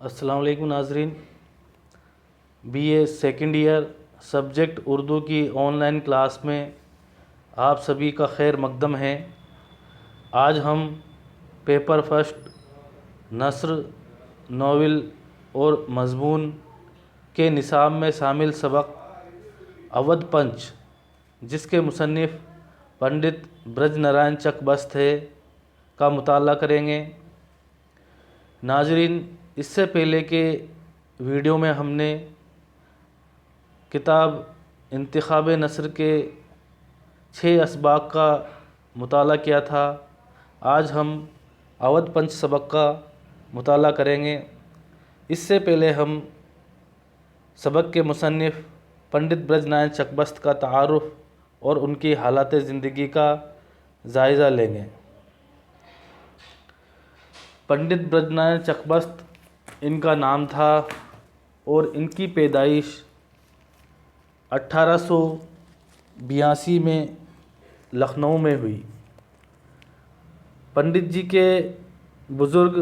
السلام علیکم ناظرین، B A second year subject Urdu کی آن لائن کلاس میں آپ سبھی کا خیر مقدم ہے۔ آج ہم پیپر فرسٹ نثر، ناول اور مضمون کے نصاب میں شامل سبق اودھ پنچ، جس کے مصنف پنڈت برج نارائن چک ہے، کا مطالعہ کریں گے۔ ناظرین، اس سے پہلے کے ویڈیو میں ہم نے کتاب انتخاب نثر کے 6 اسباق کا مطالعہ کیا تھا۔ آج ہم اودھ پنچ سبق کا مطالعہ کریں گے۔ اس سے پہلے ہم سبق کے مصنف پنڈت برج نارائن چک کا تعارف اور ان کی حالات زندگی کا جائزہ لیں گے۔ پنڈت برج نارائن چک ان کا نام تھا اور ان کی پیدائش 1882 میں لکھنؤ میں ہوئی۔ پنڈت جی کے بزرگ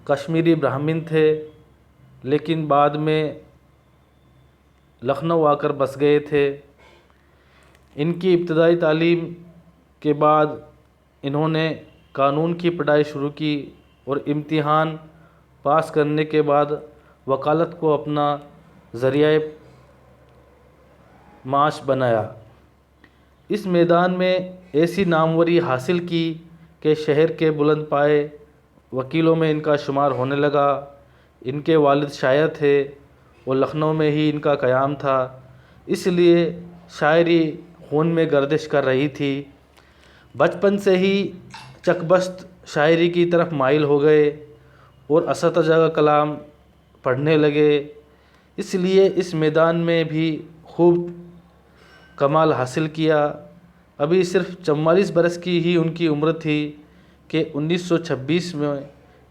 کشمیری برہمن تھے، لیکن بعد میں لکھنؤ آ کر بس گئے تھے۔ ان کی ابتدائی تعلیم کے بعد انہوں نے قانون کی پڑھائی شروع کی اور امتحان پاس کرنے کے بعد وکالت کو اپنا ذریعہ معاش بنایا۔ اس میدان میں ایسی ناموری حاصل کی کہ شہر کے بلند پائے وکیلوں میں ان کا شمار ہونے لگا۔ ان کے والد شاعر تھے اور لکھنؤ میں ہی ان کا قیام تھا، اس لیے شاعری خون میں گردش کر رہی تھی۔ بچپن سے ہی چک شاعری کی طرف مائل ہو گئے اور اساتذہ کا کلام پڑھنے لگے، اس لیے اس میدان میں بھی خوب کمال حاصل کیا۔ ابھی صرف 44 برس کی ہی ان کی عمر تھی کہ 1926 میں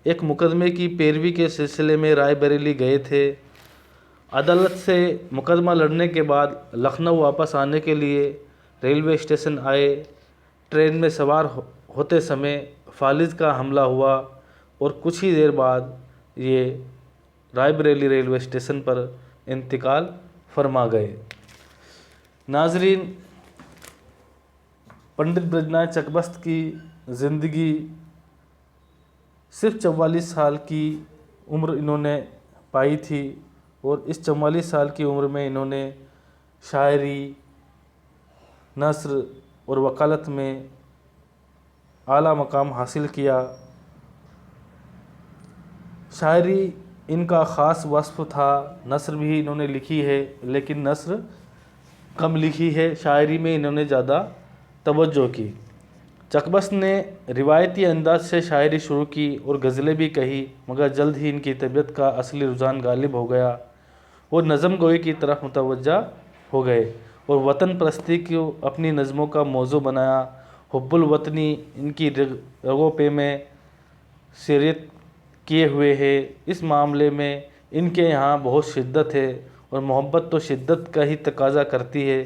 ایک مقدمے کی پیروی کے سلسلے میں رائے بریلی گئے تھے۔ عدالت سے مقدمہ لڑنے کے بعد لکھنؤ واپس آنے کے لیے ریلوے اسٹیشن آئے۔ ٹرین میں سوار ہوتے سمے فالج کا حملہ ہوا اور کچھ ہی دیر بعد یہ رائے بریلی ریلوے اسٹیشن پر انتقال فرما گئے۔ ناظرین، پنڈت برج نارائن چک کی زندگی صرف 44 سال کی عمر انہوں نے پائی تھی اور اس 44 سال کی عمر میں انہوں نے شاعری، نثر اور وکالت میں اعلیٰ مقام حاصل کیا۔ شاعری ان کا خاص وصف تھا۔ نثر بھی انہوں نے لکھی ہے، لیکن نثر کم لکھی ہے، شاعری میں انہوں نے زیادہ توجہ کی۔ چک نے روایتی انداز سے شاعری شروع کی اور غزلیں بھی کہی، مگر جلد ہی ان کی طبیعت کا اصلی رجحان غالب ہو گیا اور نظم گوئی کی طرف متوجہ ہو گئے اور وطن پرستی کو اپنی نظموں کا موضوع بنایا۔ حب الوطنی ان کی رگوں پہ میں سیریت کیے ہوئے ہے۔ اس معاملے میں ان کے یہاں بہت شدت ہے اور محبت تو شدت کا ہی تقاضا کرتی ہے۔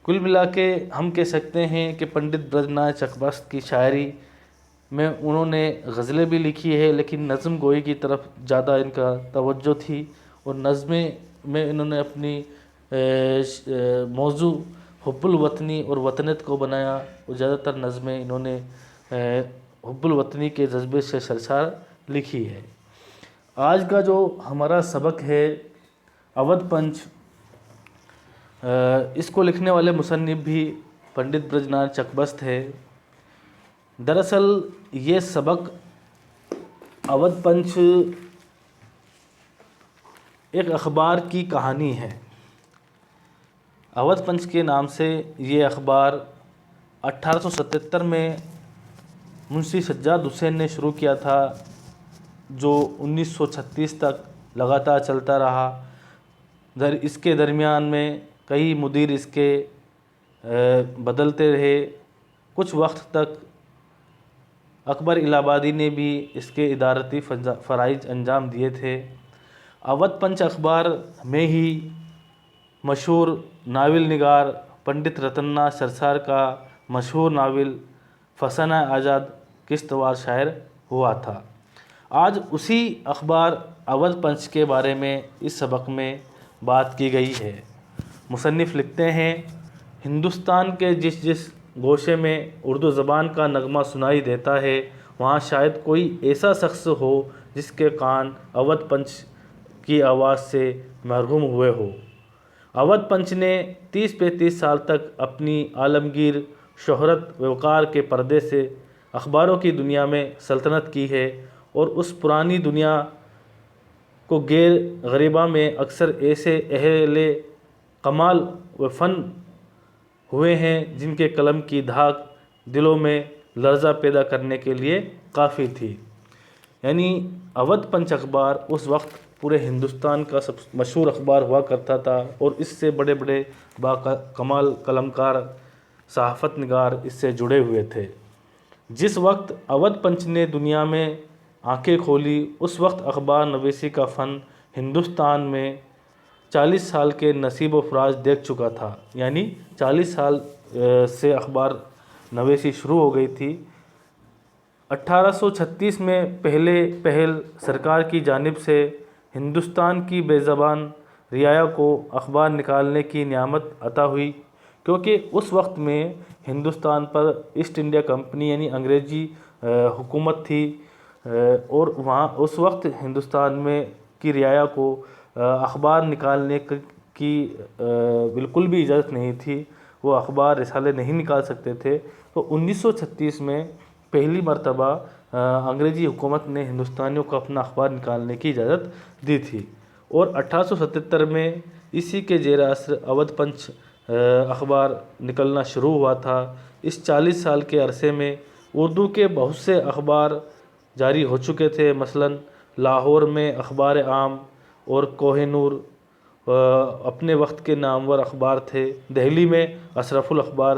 کل ملا کے ہم کہہ سکتے ہیں کہ پنڈت برج نارائن چک کی شاعری میں انہوں نے غزلیں بھی لکھی ہے، لیکن نظم گوئی کی طرف زیادہ ان کا توجہ تھی اور نظمیں میں انہوں نے اپنی موضوع حب الوطنی اور وطنیت کو بنایا اور زیادہ تر نظمیں انہوں نے حب الوطنی کے جذبے سے سرشار لکھی ہے۔ آج کا جو ہمارا سبق ہے اودھ پنچ، اس کو لکھنے والے مصنف بھی پنڈت برج نارائن چک ہے۔ دراصل یہ سبق اودھ پنچ ایک اخبار کی کہانی ہے۔ اودھ پنچ کے نام سے یہ اخبار 1877 میں منشی سجاد حسین نے شروع کیا تھا، جو 1936 تک لگاتار چلتا رہا۔ اس کے درمیان میں کئی مدیر اس کے بدلتے رہے۔ کچھ وقت تک اکبر الہ آبادی نے بھی اس کے ادارتی فرائض انجام دیے تھے۔ اودھ پنچ اخبار میں ہی مشہور ناول نگار پنڈت رتن ناتھ سرسار کا مشہور ناول فسانہ آزاد قسط وار شائع ہوا تھا۔ آج اسی اخبار اودھ پنچ کے بارے میں اس سبق میں بات کی گئی ہے۔ مصنف لکھتے ہیں، ہندوستان کے جس جس گوشے میں اردو زبان کا نغمہ سنائی دیتا ہے، وہاں شاید کوئی ایسا شخص ہو جس کے کان اودھ پنچ کی آواز سے محروم ہوئے ہو۔ اودھ پنچ نے 30-35 سال تک اپنی عالمگیر شہرت و وقار کے پردے سے اخباروں کی دنیا میں سلطنت کی ہے، اور اس پرانی دنیا کو غیر غریبہ میں اکثر ایسے اہل کمال و فن ہوئے ہیں جن کے قلم کی دھاک دلوں میں لرزہ پیدا کرنے کے لیے کافی تھی۔ یعنی اودھ پنچ اخبار اس وقت پورے ہندوستان کا سب مشہور اخبار ہوا کرتا تھا، اور اس سے بڑے بڑے کمال قلمکار صحافت نگار اس سے جڑے ہوئے تھے۔ جس وقت اودھ پنچ نے دنیا میں آنکھیں کھولی، اس وقت اخبار نویسی کا فن ہندوستان میں 40 سال کے نصیب و فراز دیکھ چکا تھا۔ یعنی 40 سال سے اخبار نویسی شروع ہو گئی تھی۔ 1836 میں پہل سرکار کی جانب سے ہندوستان کی بے زبان رعایا کو اخبار نکالنے کی نعمت عطا ہوئی، کیونکہ اس وقت میں ہندوستان پر ایسٹ انڈیا کمپنی یعنی انگریزی حکومت تھی، اور وہاں اس وقت ہندوستان میں کی رعایا کو اخبار نکالنے کی بالکل بھی اجازت نہیں تھی، وہ اخبار رسالے نہیں نکال سکتے تھے۔ تو 1936 میں پہلی مرتبہ انگریزی حکومت نے ہندوستانیوں کو اپنا اخبار نکالنے کی اجازت دی تھی، اور 1877 میں اسی کے زیر اثر اودھ پنچ اخبار نکلنا شروع ہوا تھا۔ اس 40 سال کے عرصے میں اردو کے بہت سے اخبار جاری ہو چکے تھے، مثلاً لاہور میں اخبار عام اور کوہ نور اپنے وقت کے نامور اخبار تھے۔ دہلی میں اشرف الاخبار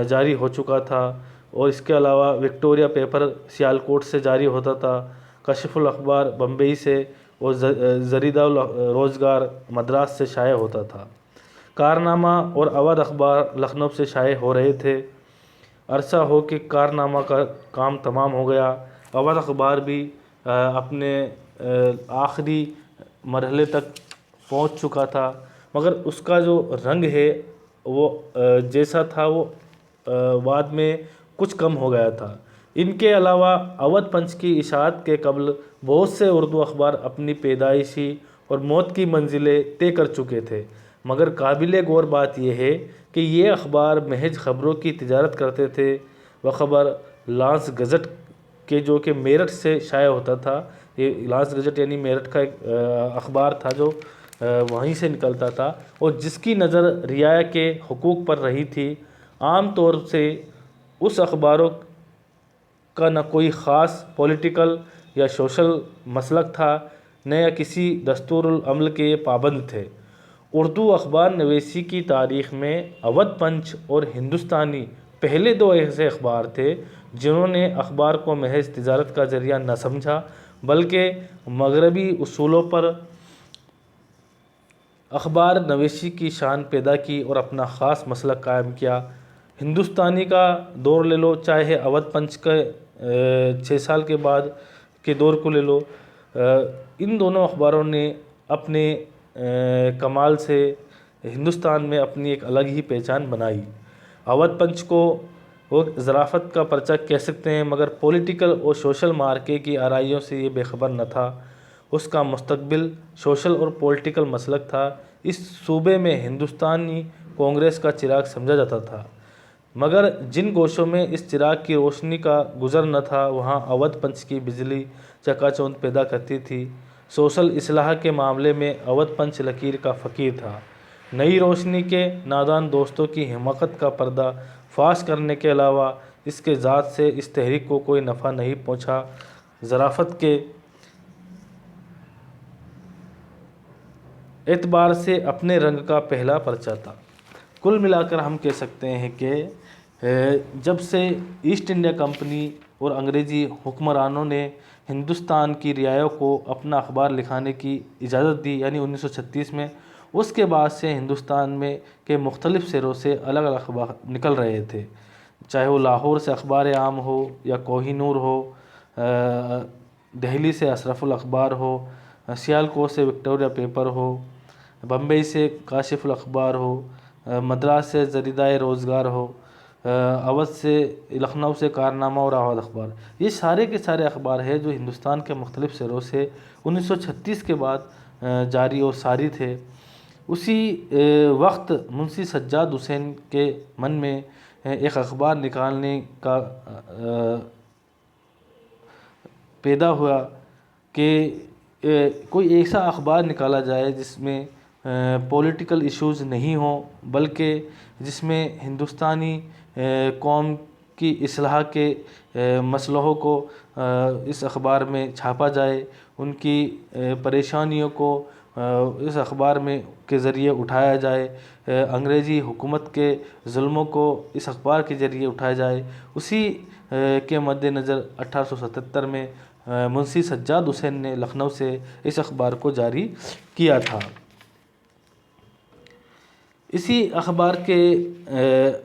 جاری ہو چکا تھا، اور اس کے علاوہ وکٹوریہ پیپر سیالکوٹ سے جاری ہوتا تھا، کشف الاخبار بمبئی سے، اور زریدہ روزگار مدراس سے شائع ہوتا تھا۔ کارنامہ اور اودھ اخبار لکھنؤ سے شائع ہو رہے تھے۔ عرصہ ہو کہ کارنامہ کا کام تمام ہو گیا، اودھ اخبار بھی اپنے آخری مرحلے تک پہنچ چکا تھا، مگر اس کا جو رنگ ہے وہ جیسا تھا وہ بعد میں کچھ کم ہو گیا تھا۔ ان کے علاوہ اودھ پنچ کی اشاعت کے قبل بہت سے اردو اخبار اپنی پیدائشی اور موت کی منزلیں طے کر چکے تھے، مگر قابل غور بات یہ ہے کہ یہ اخبار محض خبروں کی تجارت کرتے تھے۔ بخبر لانس گزٹ کے جو کہ میرٹھ سے شائع ہوتا تھا، یہ لانس گزٹ یعنی میرٹھ کا ایک اخبار تھا جو وہیں سے نکلتا تھا، اور جس کی نظر رعایا کے حقوق پر رہی تھی۔ عام طور سے اس اخباروں کا نہ کوئی خاص پولیٹیکل یا سوشل مسلک تھا، نہ یا کسی دستور العمل کے یہ پابند تھے۔ اردو اخبار نویسی کی تاریخ میں اودھ پنچ اور ہندوستانی پہلے دو ایسے اخبار تھے جنہوں نے اخبار کو محض تجارت کا ذریعہ نہ سمجھا، بلکہ مغربی اصولوں پر اخبار نویسی کی شان پیدا کی اور اپنا خاص مسلک قائم کیا۔ ہندوستانی کا دور لے لو، چاہے اودھ پنچ کے 6 سال کے بعد کے دور کو لے لو، ان دونوں اخباروں نے اپنے کمال سے ہندوستان میں اپنی ایک الگ ہی پہچان بنائی۔ اودھ پنچ کو وہ ظرافت کا پرچہ کہہ سکتے ہیں، مگر پولیٹیکل اور سوشل مارکے کی آرائیوں سے یہ بے خبر نہ تھا۔ اس کا مستقبل سوشل اور پولیٹیکل مسلک تھا۔ اس صوبے میں ہندوستانی کانگریس کا چراغ سمجھا جاتا تھا، مگر جن گوشوں میں اس چراغ کی روشنی کا گزر نہ تھا، وہاں اودھ پنچ کی بجلی چکا چوندھ پیدا کرتی تھی۔ سوشل اصلاح کے معاملے میں اودھ پنچ لکیر کا فقیر تھا۔ نئی روشنی کے نادان دوستوں کی حماقت کا پردہ فاش کرنے کے علاوہ اس کے ذات سے اس تحریک کو کوئی نفع نہیں پہنچا۔ ظرافت کے اعتبار سے اپنے رنگ کا پہلا پرچہ تھا۔ کل ملا کر ہم کہہ سکتے ہیں کہ جب سے ایسٹ انڈیا کمپنی اور انگریزی حکمرانوں نے ہندوستان کی رعایا کو اپنا اخبار لکھانے کی اجازت دی، یعنی 1936 میں، اس کے بعد سے ہندوستان میں کے مختلف شہروں سے الگ الگ اخبار نکل رہے تھے، چاہے وہ لاہور سے اخبار عام ہو یا کوہ نور ہو، دہلی سے اشرف الاخبار ہو، سیالکوٹ سے وکٹوریہ پیپر ہو، بمبئی سے کاشف الاخبار ہو، مدراس سے جریدہ روزگار ہو، اودھ سے لکھنؤ سے کارنامہ اور اودھ اخبار، یہ سارے کے سارے اخبار ہیں جو ہندوستان کے مختلف شہروں سے 1936 کے بعد جاری اور ساری تھے۔ اسی وقت منشی سجاد حسین کے من میں ایک اخبار نکالنے کا پیدا ہوا کہ کوئی ایسا اخبار نکالا جائے جس میں پولیٹیکل ایشوز نہیں ہوں، بلکہ جس میں ہندوستانی قوم کی اصلاح کے مسئلوں کو اس اخبار میں چھاپا جائے، ان کی پریشانیوں کو اس اخبار میں کے ذریعے اٹھایا جائے، انگریزی حکومت کے ظلموں کو اس اخبار کے ذریعے اٹھایا جائے۔ اسی کے مد نظر 1877 میں منشی سجاد حسین نے لکھنؤ سے اس اخبار کو جاری کیا تھا۔ اسی اخبار کے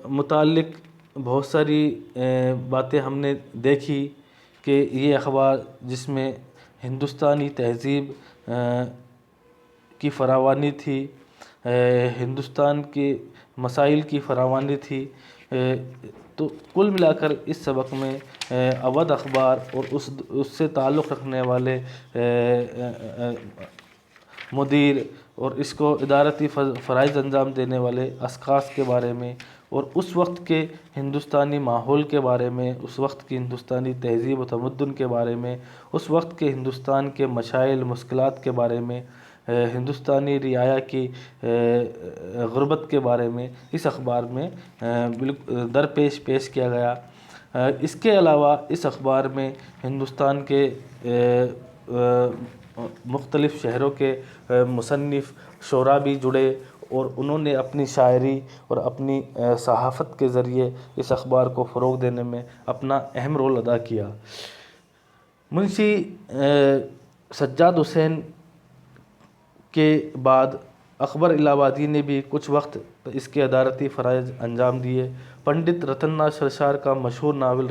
متعلق بہت ساری باتیں ہم نے دیکھی کہ یہ اخبار جس میں ہندوستانی تہذیب کی فراوانی تھی، ہندوستان کے مسائل کی فراوانی تھی، تو کل ملا کر اس سبق میں اودھ اخبار اور اس سے تعلق رکھنے والے مدیر اور اس کو ادارتی فرائض انجام دینے والے اشخاص کے بارے میں، اور اس وقت کے ہندوستانی ماحول کے بارے میں، اس وقت کی ہندوستانی تہذیب و تمدن کے بارے میں، اس وقت کے ہندوستان کے مسائل مشکلات کے بارے میں، ہندوستانی رعایا کی غربت کے بارے میں اس اخبار میں درپیش پیش کیا گیا۔ اس کے علاوہ اس اخبار میں ہندوستان کے مختلف شہروں کے مصنف شعراء بھی جڑے، اور انہوں نے اپنی شاعری اور اپنی صحافت کے ذریعے اس اخبار کو فروغ دینے میں اپنا اہم رول ادا کیا۔ منشی سجاد حسین کے بعد اکبر الہ آبادی نے بھی کچھ وقت اس کے ادارتی فرائض انجام دیے۔ پنڈت رتن ناتھ سرشار کا مشہور ناول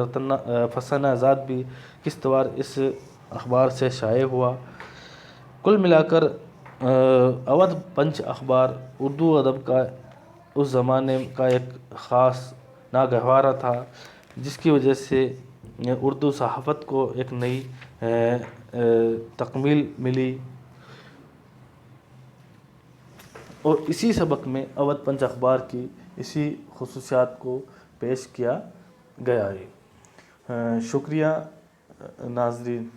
فسانہ آزاد بھی قسطوار اس اخبار سے شائع ہوا۔ کل ملا کر اودھ پنچ اخبار اردو ادب کا اس زمانے کا ایک خاص ناگہوارہ تھا، جس کی وجہ سے اردو صحافت کو ایک نئی تکمیل ملی، اور اسی سبق میں اودھ پنچ اخبار کی اسی خصوصیات کو پیش کیا گیا ہے۔ شکریہ ناظرین۔